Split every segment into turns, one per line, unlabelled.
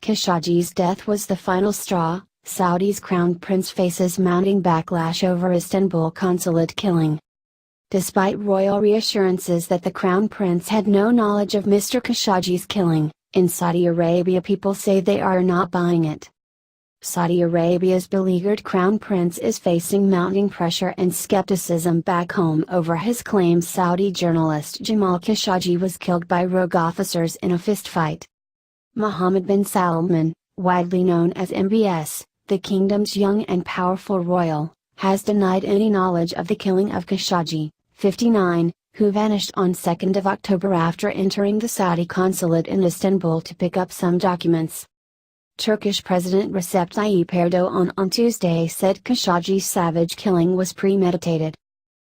Khashoggi's death was the final straw. Saudi's crown prince faces mounting backlash over Istanbul consulate killing. Despite royal reassurances that the crown prince had no knowledge of Mr Khashoggi's killing, in Saudi Arabia people say they are not buying it. Saudi Arabia's beleaguered crown prince is facing mounting pressure and skepticism back home over his claims Saudi journalist Jamal Khashoggi was killed by rogue officers in a fistfight. Mohamed bin Salman, widely known as MBS, the kingdom's young and powerful royal, has denied any knowledge of the killing of Khashoggi, 59, who vanished on 2 October after entering the Saudi consulate in Istanbul to pick up some documents. Turkish President Recep Tayyip Erdogan on Tuesday said Khashoggi's savage killing was premeditated.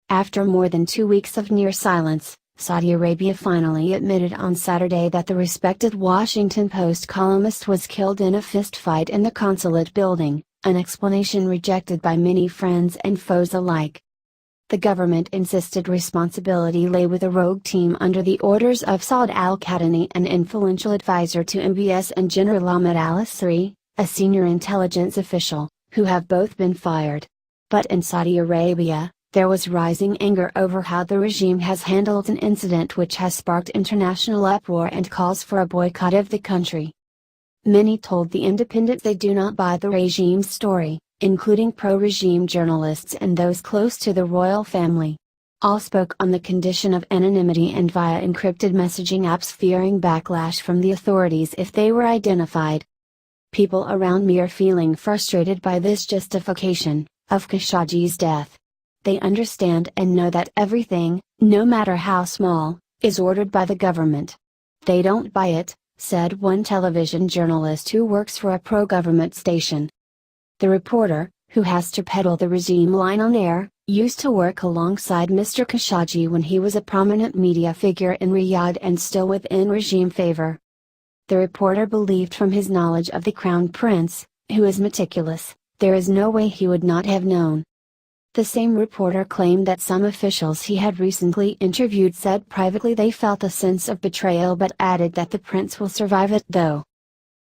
After more than 2 weeks of near silence, Saudi Arabia finally admitted on Saturday that the respected Washington Post columnist was killed in a fistfight in the consulate building, an explanation rejected by many friends and foes alike. The government insisted responsibility lay with a rogue team under the orders of Saud al-Qahtani, an influential advisor to MBS, and General Ahmed al-Asri, a senior intelligence official, who have both been fired. But in Saudi Arabia, there was rising anger over how the regime has handled an incident which has sparked international uproar and calls for a boycott of the country. Many told The Independent they do not buy the regime's story, including pro-regime journalists and those close to the royal family. All spoke on the condition of anonymity and via encrypted messaging apps, fearing backlash from the authorities if they were identified. People around me are feeling frustrated by this justification of Khashoggi's death. They understand and know that everything, no matter how small, is ordered by the government. They don't buy it, said one television journalist who works for a pro-government station. The reporter, who has to peddle the regime line on air, used to work alongside Mr Khashoggi when he was a prominent media figure in Riyadh and still within regime favor. The reporter believed from his knowledge of the crown prince, who is meticulous, there is no way he would not have known. The same reporter claimed that some officials he had recently interviewed said privately they felt a sense of betrayal, but added that the prince will survive it though.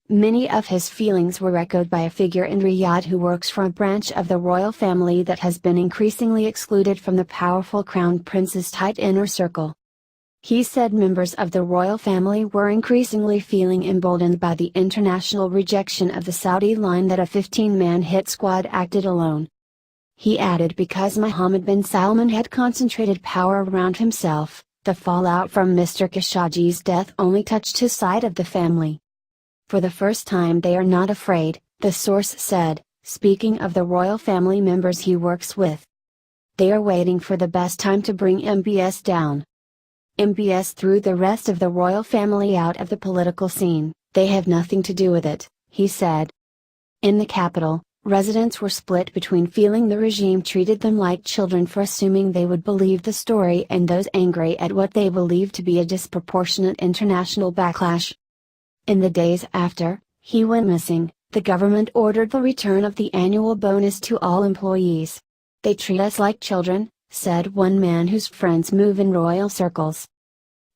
Many of his feelings were echoed by a figure in Riyadh who works for a branch of the royal family that has been increasingly excluded from the powerful crown prince's tight inner circle. He said members of the royal family were increasingly feeling emboldened by the international rejection of the Saudi line that a 15-man hit squad acted alone. He added because Mohammed bin Salman had concentrated power around himself, the fallout from Mr Khashoggi's death only touched his side of the family. For the first time they are not afraid, the source said, speaking of the royal family members he works with. They are waiting for the best time to bring MBS down. MBS threw the rest of the royal family out of the political scene, they have nothing to do with it, he said. In the capital, residents were split between feeling the regime treated them like children for assuming they would believe the story and those angry at what they believed to be a disproportionate international backlash. In the days after he went missing, the government ordered the return of the annual bonus to all employees. They treat us like children, said one man whose friends move in royal circles.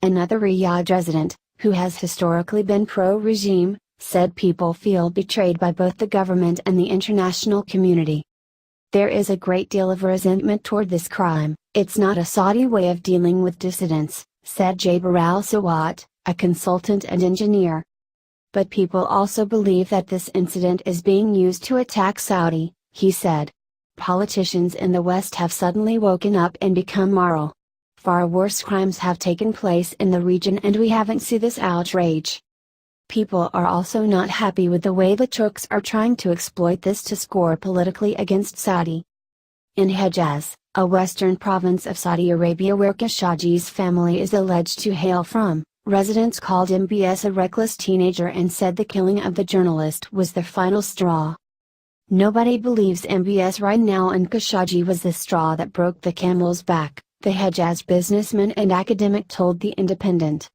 Another Riyadh resident, who has historically been pro-regime, said people feel betrayed by both the government and the international community. There is a great deal of resentment toward this crime. It's not a Saudi way of dealing with dissidents, said Jaber al-Sawat, a consultant and engineer. But people also believe that this incident is being used to attack Saudi, he said. Politicians in the West have suddenly woken up and become moral. Far worse crimes have taken place in the region and we haven't seen this outrage. People are also not happy with the way the Turks are trying to exploit this to score politically against Saudi. In Hejaz, a western province of Saudi Arabia where Khashoggi's family is alleged to hail from, residents called MBS a reckless teenager and said the killing of the journalist was their final straw. Nobody believes MBS right now, and Khashoggi was the straw that broke the camel's back, the Hejaz businessman and academic told The Independent.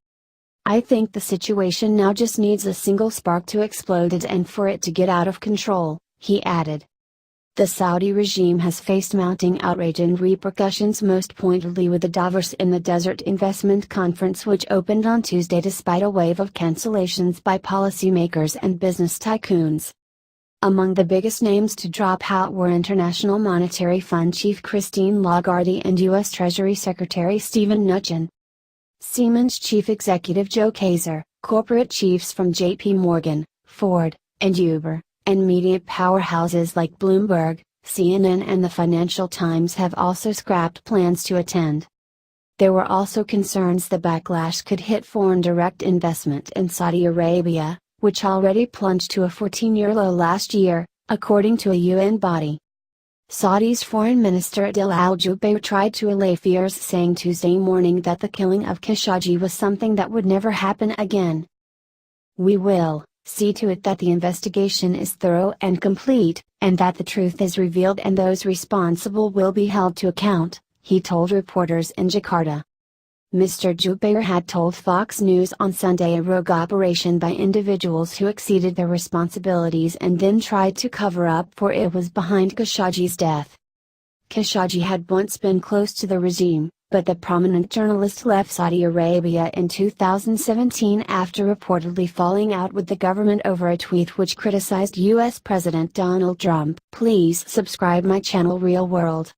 I think the situation now just needs a single spark to explode it and for it to get out of control, he added. The Saudi regime has faced mounting outrage and repercussions, most pointedly with the Davos in the Desert Investment Conference, which opened on Tuesday despite a wave of cancellations by policymakers and business tycoons. Among the biggest names to drop out were International Monetary Fund Chief Christine Lagarde and U.S. Treasury Secretary Steven Mnuchin. Siemens Chief Executive Joe Kaeser, corporate chiefs from J.P. Morgan, Ford, and Uber, and media powerhouses like Bloomberg, CNN and the Financial Times have also scrapped plans to attend. There were also concerns the backlash could hit foreign direct investment in Saudi Arabia, which already plunged to a 14-year low last year, according to a UN body. Saudi's Foreign Minister Adil al-Jubeir tried to allay fears, saying Tuesday morning that the killing of Khashoggi was something that would never happen again. "We will see to it that the investigation is thorough and complete, and that the truth is revealed and those responsible will be held to account," he told reporters in Jakarta. Mr. Jubeir had told Fox News on Sunday a rogue operation by individuals who exceeded their responsibilities and then tried to cover up for it was behind Khashoggi's death. Khashoggi had once been close to the regime, but the prominent journalist left Saudi Arabia in 2017 after reportedly falling out with the government over a tweet which criticized U.S. President Donald Trump. Please subscribe my channel Real World.